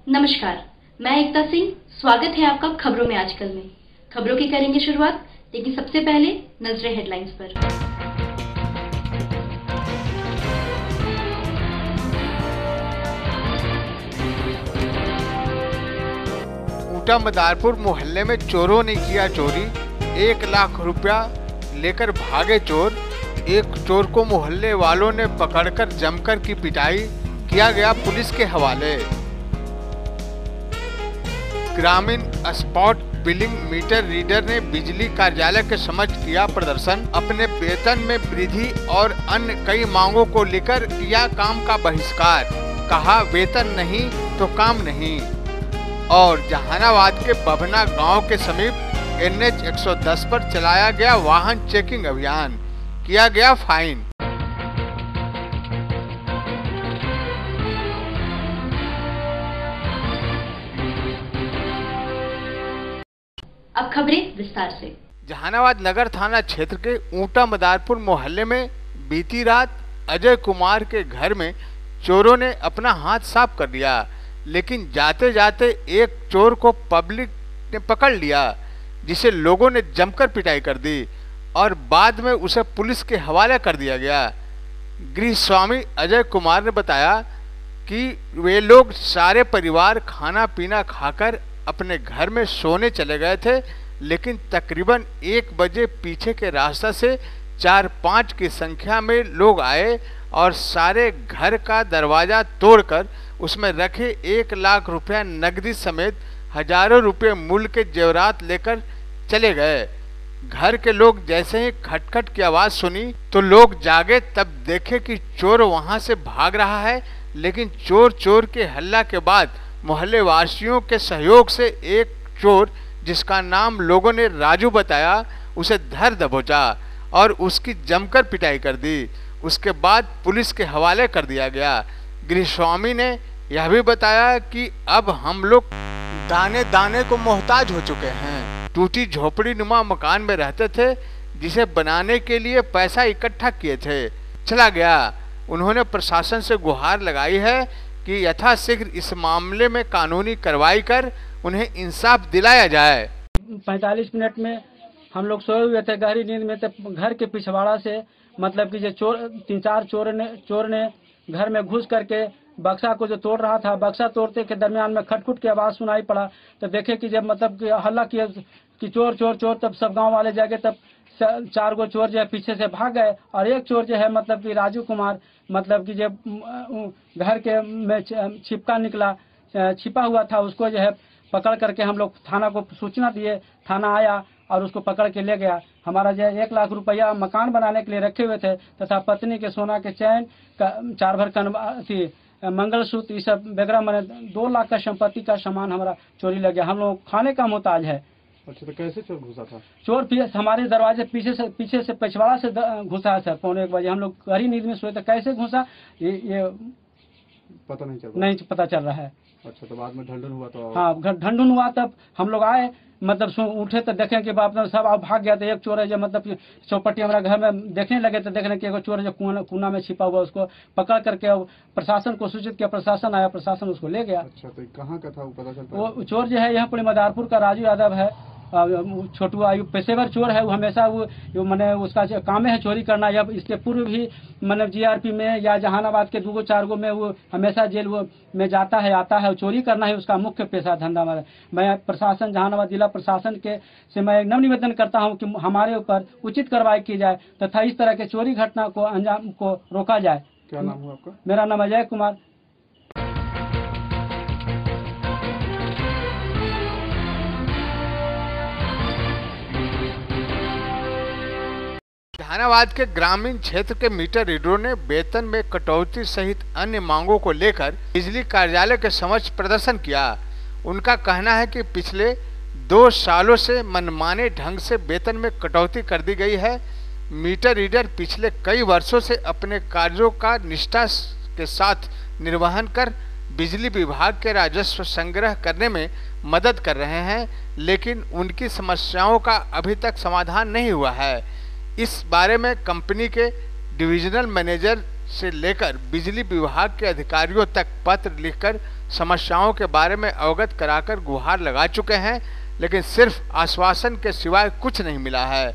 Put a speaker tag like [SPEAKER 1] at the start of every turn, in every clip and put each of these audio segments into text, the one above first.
[SPEAKER 1] नमस्कार, मैं एकता सिंह। स्वागत है आपका खबरों में आजकल में। खबरों की करेंगे शुरुआत, लेकिन सबसे पहले नजरें हेडलाइंस पर।
[SPEAKER 2] ऊटा मदारपुर मोहल्ले में चोरों ने किया चोरी। 1 लाख रुपया लेकर भागे चोर। एक चोर को मोहल्ले वालों ने पकड़कर जमकर की पिटाई, किया गया पुलिस के हवाले। ग्रामीण स्पॉट बिलिंग मीटर रीडर ने बिजली कार्यालय के समक्ष किया प्रदर्शन। अपने वेतन में वृद्धि और अन्य कई मांगों को लेकर किया काम का बहिष्कार। कहा वेतन नहीं तो काम नहीं। और जहानाबाद के बभना गांव के समीप NH 110 पर चलाया गया वाहन चेकिंग अभियान, किया गया फाइन।
[SPEAKER 1] अब खबरें विस्तार से।
[SPEAKER 2] जहानाबाद नगर थाना क्षेत्र के ऊटा मदारपुर मोहल्ले में बीती रात अजय कुमार के घर में चोरों ने अपना हाथ साफ कर लिया, लेकिन जाते जाते एक चोर को पब्लिक ने पकड़ लिया, जिसे लोगों ने जमकर पिटाई कर दी और बाद में उसे पुलिस के हवाले कर दिया गया। गृह स्वामी अजय कुमार ने बताया कि वे लोग सारे परिवार खाना पीना खाकर अपने घर में सोने चले गए थे, लेकिन तकरीबन 1 बजे पीछे के रास्ता से 4-5 की संख्या में लोग आए और सारे घर का दरवाजा तोड़कर उसमें रखे 1 लाख रुपया नकदी समेत हजारों रुपए मूल्य के जेवरात लेकर चले गए। घर के लोग जैसे ही खटखट की आवाज सुनी तो लोग जागे, तब देखे कि चोर वहां से भाग रहा है, लेकिन चोर के हल्ला के बाद मोहल्ले वासियों के सहयोग से एक चोर, जिसका नाम लोगों ने राजू बताया, उसे धर दबोचा और उसकी जमकर पिटाई कर दी। उसके बाद पुलिस के हवाले कर दिया गया। गृह स्वामी ने यह भी बताया कि अब हम लोग दाने दाने को मोहताज हो चुके हैं। टूटी झोपड़ी नुमा मकान में रहते थे, जिसे बनाने के लिए पैसा इकट्ठा किए थे, चला गया। उन्होंने प्रशासन से गुहार लगाई है कि यथाशीघ्र इस मामले में कानूनी कार्रवाई कर उन्हें इंसाफ दिलाया जाए।
[SPEAKER 3] 45 मिनट में हम लोग सोए हुए थे गहरी नींद में, तो घर के पिछवाड़ा से मतलब कि जो 3-4 चोर ने घर में घुस करके बक्सा को जो तोड़ रहा था, बक्सा तोड़ते के दरमियान में खटखुट की आवाज सुनाई पड़ा। तो देखे कि जब मतलब कि हल्ला किया कि चोर चोर चोर, तब सब गांव वाले जाके तब 4 गो चोर जो है पीछे से भाग गए और एक चोर जो है मतलब कि राजू कुमार, मतलब कि जब घर के में छिपा हुआ था, उसको जो है पकड़ करके हम लोग थाना को सूचना दिए। थाना आया और उसको पकड़ के ले गया। हमारा जो 1 लाख रुपया मकान बनाने के लिए रखे हुए थे तथा पत्नी के सोना के चैन का 4 भर मंगलसूत्र, ये सब वगैरह मैंने 2 लाख का संपत्ति का सामान हमारा चोरी लग गया। हम लोग खाने का मोहताज है।
[SPEAKER 4] अच्छा, तो कैसे चोर घुसा था?
[SPEAKER 3] चोर हमारे दरवाजे पीछे से पिछवाड़ा से घुसा है सर। 1:45 बजे हम लोग गहरी नींद में सोए थे, कैसे घुसा ये नहीं पता चल रहा है।
[SPEAKER 4] अच्छा, तो बाद में ढंढन हुआ तो?
[SPEAKER 3] हाँ, ढंढन हुआ, तब हम लोग आए, मतलब उठे तो देखें कि बाप सब आप भाग गया। तो एक चोर है जो मतलब चौपट्टी हमारा घर में देखने लगे, तो देखने कि एक चोर है जो कोना में छिपा हुआ, उसको पकड़ करके प्रशासन को सूचित किया। प्रशासन आया, प्रशासन उसको ले गया।
[SPEAKER 4] अच्छा, तो कहाँ का था वो पता चलता?
[SPEAKER 3] वो चोर जो है यहाँ पर मदारपुर का राजू यादव है। छोटू आयु पेशेवर चोर है। वो हमेशा वो मैंने उसका काम है चोरी करना। या इसके पूर्व भी मतलब GRP में या जहानाबाद के 2-4 गो में वो हमेशा जेल में जाता है आता है। चोरी करना है उसका मुख्य पेशा धंधा। मैं प्रशासन, जहानाबाद जिला प्रशासन के से मैं नव निवेदन करता हूं कि हमारे ऊपर उचित कार्रवाई की जाए तथा इस तरह के चोरी घटना को अंजाम को रोका जाए।
[SPEAKER 4] क्या नाम हुआ आपका?
[SPEAKER 3] मेरा नाम अजय कुमार।
[SPEAKER 2] जहानाबाद के ग्रामीण क्षेत्र के मीटर रीडरों ने वेतन में कटौती सहित अन्य मांगों को लेकर बिजली कार्यालय के समक्ष प्रदर्शन किया। उनका कहना है कि पिछले 2 सालों से मनमाने ढंग से वेतन में कटौती कर दी गई है। मीटर रीडर पिछले कई वर्षों से अपने कार्यों का निष्ठा के साथ निर्वहन कर बिजली विभाग के राजस्व संग्रह करने में मदद कर रहे हैं, लेकिन उनकी समस्याओं का अभी तक समाधान नहीं हुआ है। इस बारे में कंपनी के डिविजनल मैनेजर से लेकर बिजली विभाग के अधिकारियों तक पत्र लिखकर समस्याओं के बारे में अवगत कराकर गुहार लगा चुके हैं, लेकिन सिर्फ आश्वासन के सिवाय कुछ नहीं मिला है।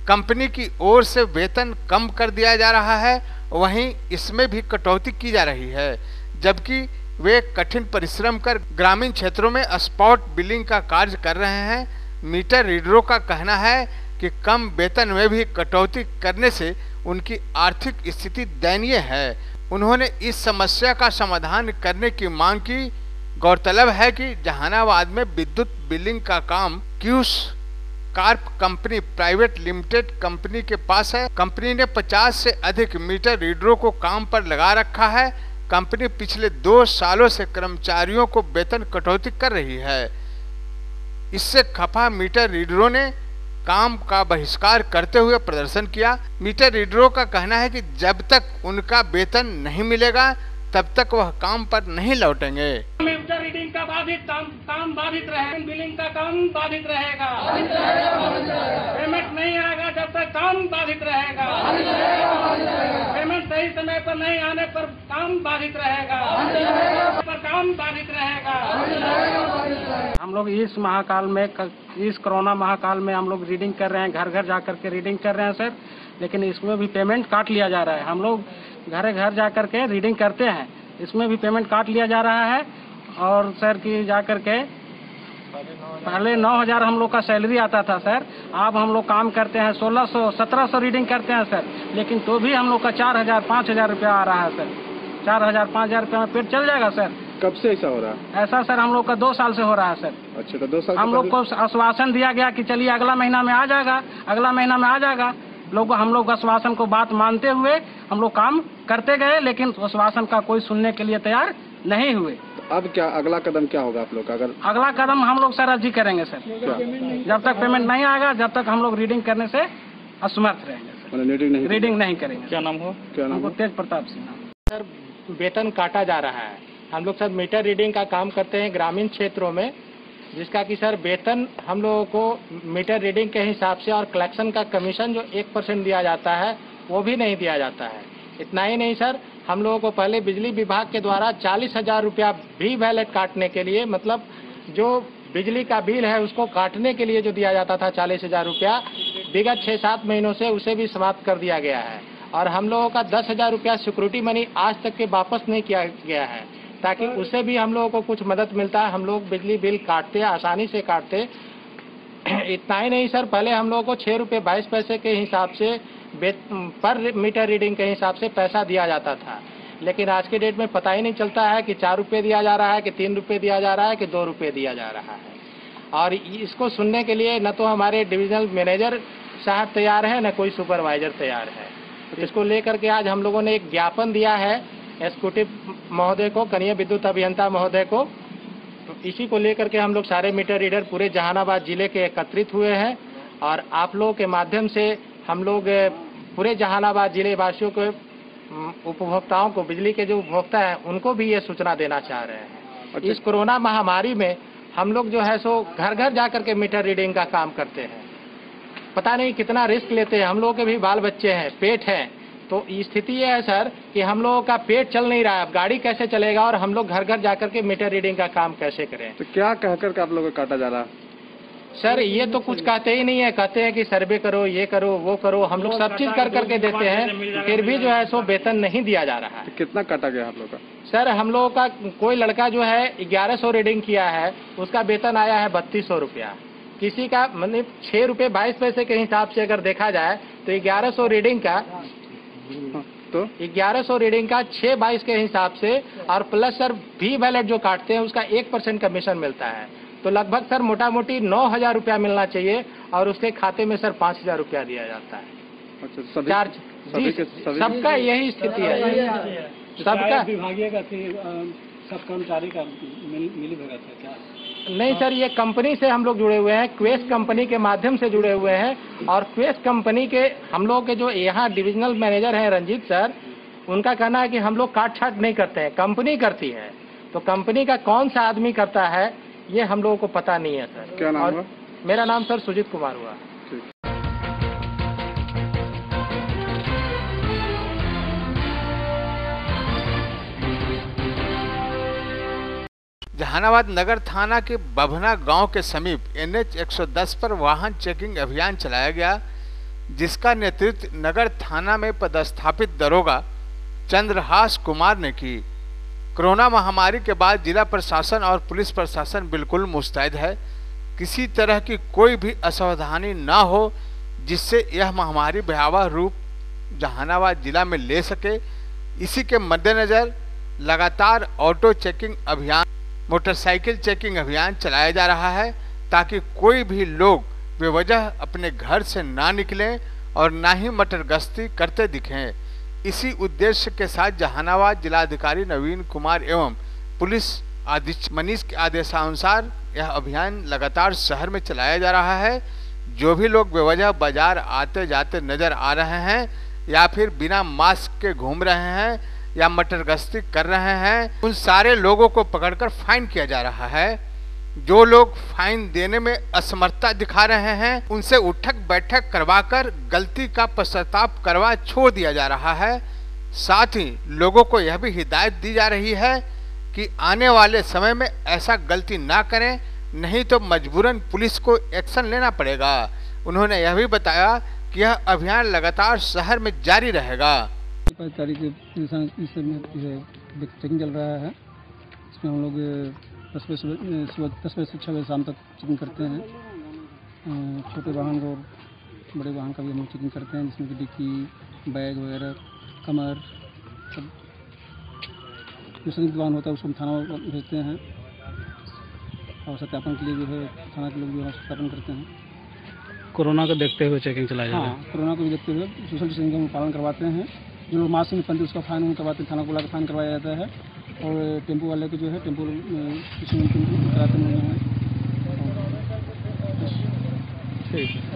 [SPEAKER 2] कंपनी की ओर से वेतन कम कर दिया जा रहा है, वहीं इसमें भी कटौती की जा रही है, जबकि वे कठिन परिश्रम कर ग्रामीण क्षेत्रों में स्पॉट बिलिंग का कार्य कर रहे हैं। मीटर रीडरों का कहना है कि कम वेतन में भी कटौती करने से उनकी आर्थिक स्थिति दयनीय है। उन्होंने इस समस्या का समाधान करने की मांग की। गौरतलब है कि जहानाबाद में विद्युत बिलिंग का काम क्यूस कार्प कंपनी प्राइवेट लिमिटेड कंपनी के पास है। कंपनी ने 50 से अधिक मीटर रीडरों को काम पर लगा रखा है। कंपनी पिछले 2 सालों से कर्मचारियों को वेतन कटौती कर रही है। इससे खफा मीटर रीडरों ने काम का बहिष्कार करते हुए प्रदर्शन किया। मीटर रीडरों का कहना है कि जब तक उनका वेतन नहीं मिलेगा तब तक वह काम पर नहीं लौटेंगे।
[SPEAKER 5] मीटर रीडिंग का काम बाधित रहेगा, बिलिंग का काम बाधित रहेगा, पेमेंट नहीं आएगा जब तक काम बाधित रहेगा, पेमेंट सही समय पर नहीं आने पर काम बाधित रहेगा, काम बाधित रहेगा।
[SPEAKER 3] हम लोग इस महाकाल में, इस कोरोना महाकाल में हम लोग रीडिंग कर रहे हैं, घर घर जाकर के रीडिंग कर रहे हैं सर, लेकिन इसमें भी पेमेंट काट लिया जा रहा है। हम लोग घर घर जाकर के रीडिंग करते हैं, इसमें भी पेमेंट काट लिया जा रहा है। और सर की जाकर के पहले 9,000 हम लोग का सैलरी आता था सर, अब हम लोग काम करते हैं 1600 1700 रीडिंग करते हैं सर, लेकिन तो भी हम लोग का 4,000 5,000 रुपया आ रहा है सर। 4,000 5,000 रुपया में पेट चल जाएगा सर।
[SPEAKER 4] कब से ऐसा हो रहा है?
[SPEAKER 3] ऐसा सर हम लोग का 2 साल से हो रहा है सर।
[SPEAKER 4] अच्छा, तो 2 साल
[SPEAKER 3] हम लोग को आश्वासन दिया गया कि चलिए अगला महीना में आ जाएगा, अगला महीना में आ जाएगा। हम लोग आश्वासन को बात मानते हुए हम लोग काम करते गए, लेकिन आश्वासन का कोई सुनने के लिए तैयार नहीं हुए।
[SPEAKER 4] तो अब क्या अगला कदम क्या होगा आप लोग का? अगर
[SPEAKER 3] अगला कदम हम लोग सर अर्जी करेंगे सर।
[SPEAKER 4] क्या?
[SPEAKER 3] जब तक पेमेंट नहीं आएगा तब तक हम लोग रीडिंग करने से असमर्थ रहेंगे सर। रीडिंग नहीं करेंगे।
[SPEAKER 5] क्या नाम हो?
[SPEAKER 4] क्या नाम हो?
[SPEAKER 3] तेज प्रताप सिंह।
[SPEAKER 5] सर वेतन काटा जा रहा है। हम लोग सर मीटर रीडिंग का काम करते हैं ग्रामीण क्षेत्रों में, जिसका कि सर वेतन हम लोगों को मीटर रीडिंग के हिसाब से और कलेक्शन का कमीशन जो 1% दिया जाता है वो भी नहीं दिया जाता है। इतना ही नहीं सर, हम लोगों को पहले बिजली विभाग के द्वारा 40,000 रुपया भी वैलेट काटने के लिए, मतलब जो बिजली का बिल है उसको काटने के लिए जो दिया जाता था 40,000 रुपया, विगत 6-7 महीनों से उसे भी समाप्त कर दिया गया है। और हम लोगों का 10,000 रुपया सिक्योरिटी मनी आज तक के वापस नहीं किया गया है, ताकि उससे भी हम लोगों को कुछ मदद मिलता है। हम लोग बिजली बिल काटते, आसानी से काटते। इतना ही नहीं सर, पहले हम लोगों को 6 रुपये 22 पैसे के हिसाब से पर मीटर रीडिंग के हिसाब से पैसा दिया जाता था, लेकिन आज के डेट में पता ही नहीं चलता है कि 4 रुपये दिया जा रहा है, कि 3 रुपये दिया जा रहा है, कि 2 रुपये दिया जा रहा है। और इसको सुनने के लिए न तो हमारे डिविजनल मैनेजर साहब तैयार है, न कोई सुपरवाइजर तैयार है। इसको लेकर के आज हम लोगों ने एक ज्ञापन दिया है एग्जीक्यूटिव महोदय को, कनीय विद्युत अभियंता महोदय को। इसी को लेकर के हम लोग सारे मीटर रीडर पूरे जहानाबाद जिले के एकत्रित हुए हैं, और आप लोगों के माध्यम से हम लोग पूरे जहानाबाद जिले वासियों को, उपभोक्ताओं को, बिजली के जो उपभोक्ता हैं उनको भी ये सूचना देना चाह रहे हैं।
[SPEAKER 4] अच्छा।
[SPEAKER 5] इस कोरोना महामारी में हम लोग जो है सो घर घर जा करके मीटर रीडिंग का काम करते हैं। पता नहीं कितना रिस्क लेते हैं। हम लोगों के भी बाल बच्चे हैं, पेट हैं, तो स्थिति ये है सर कि हम लोगों का पेट चल नहीं रहा है। अब गाड़ी कैसे चलेगा और हम लोग घर घर जाकर के मीटर रीडिंग का काम कैसे करें?
[SPEAKER 4] तो क्या कह कर के आप लोगों को काटा जा रहा है?
[SPEAKER 5] सर ये तो कुछ कहते ही नहीं है, कहते हैं कि सर्वे करो, ये करो, वो करो। हम लोग सब चीज कर करके देते हैं, फिर भी जो है सो वेतन नहीं दिया जा रहा है।
[SPEAKER 4] तो कितना काटा गया आप लोग का?
[SPEAKER 5] सर हम लोगों का कोई लड़का जो है 1100 रीडिंग किया है, उसका वेतन आया है 3200 रुपया। किसी का मतलब 6 रुपये 22 पैसे के हिसाब से अगर देखा जाए तो 1100 रीडिंग का,
[SPEAKER 4] तो
[SPEAKER 5] 1100 रीडिंग का 6/22 के हिसाब से, और प्लस सर भी वैलेट जो काटते हैं उसका 1% कमीशन मिलता है। तो लगभग सर मोटा मोटी 9,000 रुपया मिलना चाहिए, और उसके खाते में सर 5,000 रुपया दिया जाता है।
[SPEAKER 4] अच्छा,
[SPEAKER 5] चार्ज सबका यही स्थिति है। सबका
[SPEAKER 3] विभागीय का सब कर्मचारी का मिली भगत है क्या?
[SPEAKER 5] नहीं सर, ये कंपनी से हम लोग जुड़े हुए हैं, क्वेस कंपनी के माध्यम से जुड़े हुए हैं। और क्वेस कंपनी के हम लोग के जो यहाँ डिविजनल मैनेजर हैं रंजीत सर, उनका कहना है कि हम लोग काट छाट नहीं करते हैं, कंपनी करती है। तो कंपनी का कौन सा आदमी करता है ये हम लोगों को पता नहीं है सर।
[SPEAKER 4] क्या नाम हुआ?
[SPEAKER 5] मेरा नाम सर सुजीत कुमार हुआ।
[SPEAKER 2] जहानाबाद नगर थाना के बभना गांव के समीप NH 110 पर वाहन चेकिंग अभियान चलाया गया, जिसका नेतृत्व नगर थाना में पदस्थापित दरोगा चंद्रहास कुमार ने की। कोरोना महामारी के बाद जिला प्रशासन और पुलिस प्रशासन बिल्कुल मुस्तैद है। किसी तरह की कोई भी असावधानी न हो जिससे यह महामारी भयावह रूप जहानाबाद जिला में ले सके। इसी के मद्देनजर लगातार ऑटो चेकिंग अभियान, मोटरसाइकिल चेकिंग अभियान चलाया जा रहा है, ताकि कोई भी लोग बेवजह अपने घर से ना निकलें और ना ही मटर गश्ती करते दिखें। इसी उद्देश्य के साथ जहानाबाद जिलाधिकारी नवीन कुमार एवं पुलिस अधीक्षक मनीष के आदेशानुसार यह अभियान लगातार शहर में चलाया जा रहा है। जो भी लोग बेवजह बाजार आते जाते नजर आ रहे हैं या फिर बिना मास्क के घूम रहे हैं या मटर गश्ती कर रहे हैं, उन सारे लोगों को पकड़कर फाइन किया जा रहा है। जो लोग फाइन देने में असमर्थता दिखा रहे हैं, उनसे उठक बैठक करवाकर गलती का पश्चाताप करवा छोड़ दिया जा रहा है। साथ ही लोगों को यह भी हिदायत दी जा रही है कि आने वाले समय में ऐसा गलती ना करें, नहीं तो मजबूरन पुलिस को एक्शन लेना पड़ेगा। उन्होंने यह भी बताया कि यह अभियान लगातार शहर में जारी रहेगा।
[SPEAKER 3] 5 तारीख चेकिंग चल रहा है। इसमें हम लोग 10 बजे से 6 बजे शाम तक चेकिंग करते हैं। छोटे वाहन और बड़े वाहन का भी हम लोग चेकिंग करते हैं, जिसमें कि डिक्की, बैग वगैरह, कमर, सब जो संदिग्ध वाहन होता है उसको हम थाना भेजते हैं और सत्यापन के लिए जो है थाना के लोग जो है सत्यापन करते हैं।
[SPEAKER 6] कोरोना को देखते हुए चेकिंग चलाया जाए।
[SPEAKER 3] हाँ, कोरोना को भी देखते हुए सोशल डिस्टेंसिंग का पालन करवाते हैं। जो लोग मास्क नहीं पहनते उसका फाइन करवाते हैं, थाना को बुला कर फाइन करवाया जाता है। और टेम्पो वाले को जो है टेम्पो कराते हैं।
[SPEAKER 6] ठीक है।